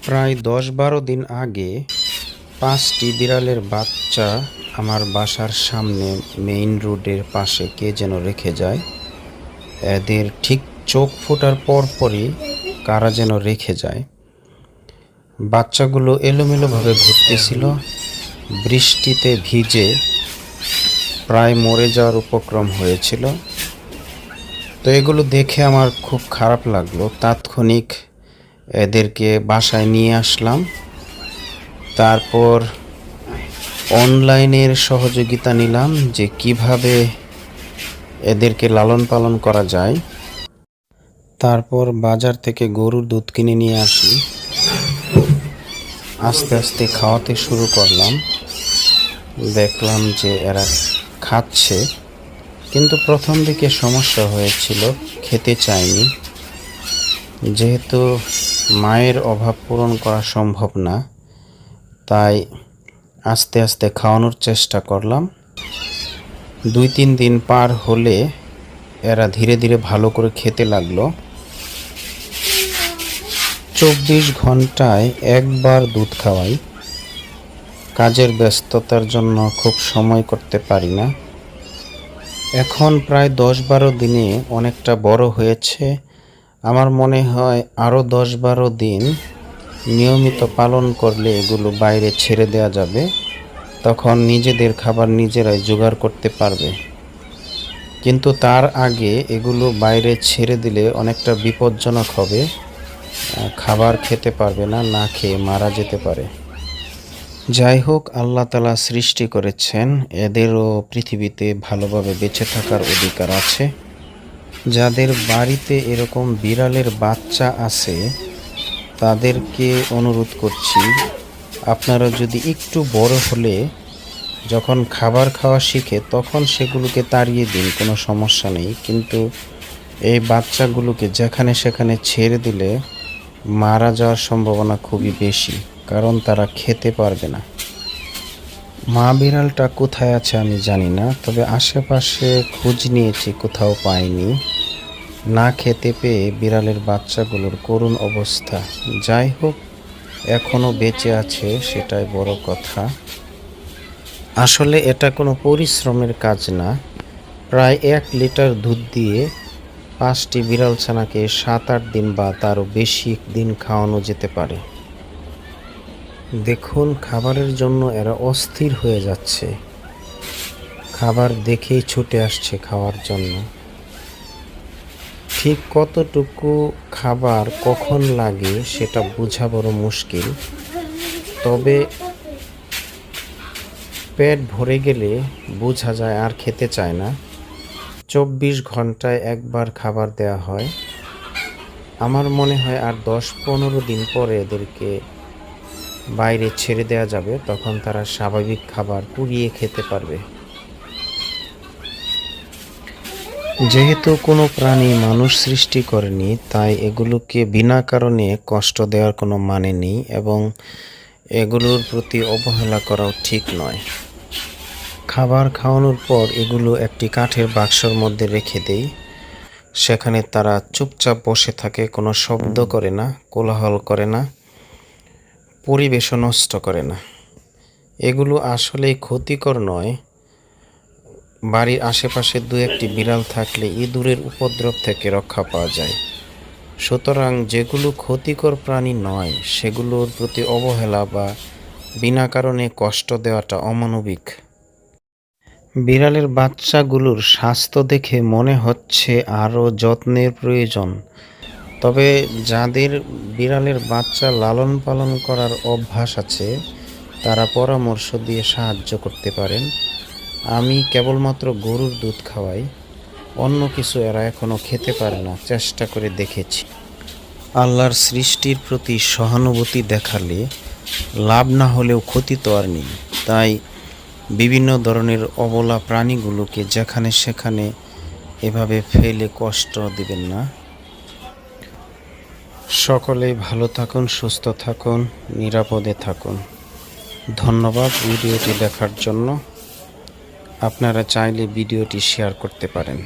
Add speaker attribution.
Speaker 1: প্রায় ১০-১২ দিন আগে ৫টি বিড়ালের বাচ্চা আমার বাসার সামনে মেইন রোডের পাশে কে যেন রেখে যায়। এদের ঠিক চোখ ফোটার পরপরই কারা যেন রেখে যায়। বাচ্চাগুলো এলোমেলোভাবে ঘুরতেছিল, বৃষ্টিতে ভিজে প্রায় মরে যাওয়ার উপক্রম হয়েছিল। তো এগুলো দেখে আমার খুব খারাপ লাগলো। তাৎক্ষণিক এদেরকে বাসায় নিয়ে আসলাম। তারপর অনলাইনের সহযোগিতা নিলাম যে কিভাবে এদেরকে লালন পালন করা যায়। তারপর বাজার থেকে গরুর দুধ কিনে নিয়ে আসি। আস্তে আস্তে খাওয়াতে শুরু করলাম। দেখলাম যে এরা খাচ্ছে, কিন্তু প্রথম দিকে সমস্যা হয়েছিল, খেতে চায়নি। যেহেতু মায়ের অভাব পূরণ করা সম্ভব না, তাই আস্তে আস্তে খাওয়ানোর চেষ্টা করলাম। ২-৩ দিন পার হলে এরা ধীরে ধীরে ভালো করে খেতে লাগলো। ২৪ ঘন্টায় একবার দুধ খাওয়াই। কাজের ব্যস্ততার জন্য খুব সময় করতে পারি না। এখন প্রায় ১০-১২ দিনে অনেকটা বড় হয়েছে। আমার মনে হয় আরও ১০-১২ দিন নিয়মিত পালন করলে এগুলো বাইরে ছেড়ে দেওয়া যাবে। তখন নিজেদের খাবার নিজেরাই জোগাড় করতে পারবে। কিন্তু তার আগে এগুলো বাইরে ছেড়ে দিলে অনেকটা বিপজ্জনক হবে। খাবার খেতে পারবে না, না খেয়ে মারা যেতে পারে। যাই হোক, আল্লাহ তাআলা সৃষ্টি করেছেন, এদেরও পৃথিবীতে ভালোভাবে বেঁচে থাকার অধিকার আছে। যাদের বাড়িতে এরকম বিড়ালের বাচ্চা আছে তাদেরকে অনুরোধ করছি, আপনারা যদি একটু বড় হলে যখন খাবার খাওয়া শিখে তখন সেগুলোকে তাড়িয়ে দিন, কোনো সমস্যা নেই। কিন্তু এই বাচ্চাগুলোকে যেখানে সেখানে ছেড়ে দিলে মারা যাওয়ার সম্ভাবনা খুবই বেশি, কারণ তারা খেতে পারবে না। মা বিড়ালটা কোথায় আছে আমি জানি না, তবে আশেপাশে খোঁজ নিয়েছি, কোথাও পাইনি। না খেতে পেয়ে বিড়ালের বাচ্চাগুলোর করুণ অবস্থা। যাই হোক, এখনও বেঁচে আছে, সেটাই বড় কথা। আসলে এটা কোনো পরিশ্রমের কাজ না। প্রায় ১ লিটার দুধ দিয়ে ৫টি বিড়াল ছানাকে ৭-৮ দিন বা তারও বেশি দিন খাওয়ানো যেতে পারে। দেখুন, খাবারের জন্য এরা অস্থির হয়ে যাচ্ছে। খাবার দেখেই ছুটে আসছে খাওয়ার জন্য। ঠিক কতটুকু খাবার কখন লাগে সেটা বোঝা বড় মুশকিল। তবে পেট ভরে গেলে বোঝা যায় আর খেতে চায় না। ২৪ ঘন্টায় একবার খাবার দেওয়া হয়। আমার মনে হয় আর ১০-১৫ দিন পরে এদেরকে বাইরে ছেড়ে দেওয়া যাবে, তখন তারা স্বাভাবিক খাবার কুড়িয়ে খেতে পারবে। যেহেতু কোনো প্রাণী মানুষ সৃষ্টি করেনি, তাই এগুলোকে বিনা কারণে কষ্ট দেওয়ার কোনো মানে নেই এবং এগুলোর প্রতি অবহেলা করাও ঠিক নয়। খাবার খাওয়ানোর পর এগুলো একটি কাঠের বাক্সর মধ্যে রেখে দেই। সেখানে তারা চুপচাপ বসে থাকে, কোনো শব্দ করে না, কোলাহল করে না, পরিবেশও নষ্ট করে না। এগুলো আসলেই ক্ষতিকর নয়। বাড়ির আশেপাশে ২-১টি বিড়াল থাকলে ইঁদুরের উপদ্রব থেকে রক্ষা পাওয়া যায়। সুতরাং যেগুলো ক্ষতিকর প্রাণী নয় সেগুলোর প্রতি অবহেলা বা বিনা কারণে কষ্ট দেওয়াটা অমানবিক। বিড়ালের বাচ্চাগুলোর স্বাস্থ্য দেখে মনে হচ্ছে আরও যত্নের প্রয়োজন। তবে যাদের বিড়ালের বাচ্চা লালন পালন করার অভ্যাস আছে তারা পরামর্শ দিয়ে সাহায্য করতে পারেন। আমি কেবলমাত্র গরুর দুধ খাওয়াই, অন্য কিছু এরা এখনও খেতে পারে না, চেষ্টা করে দেখেছি। আল্লাহর সৃষ্টির প্রতি সহানুভূতি দেখালে লাভ না হলেও ক্ষতি তো আর নেই। তাই বিভিন্ন ধরনের অবলা প্রাণীগুলোকে যেখানে সেখানে এভাবে ফেলে কষ্ট দিবেন না। সকলেই ভালো থাকুন, সুস্থ থাকুন, নিরাপদে থাকুন। ধন্যবাদ ভিডিওটি দেখার জন্য। আপনারা চাইলে ভিডিওটি শেয়ার করতে পারেন।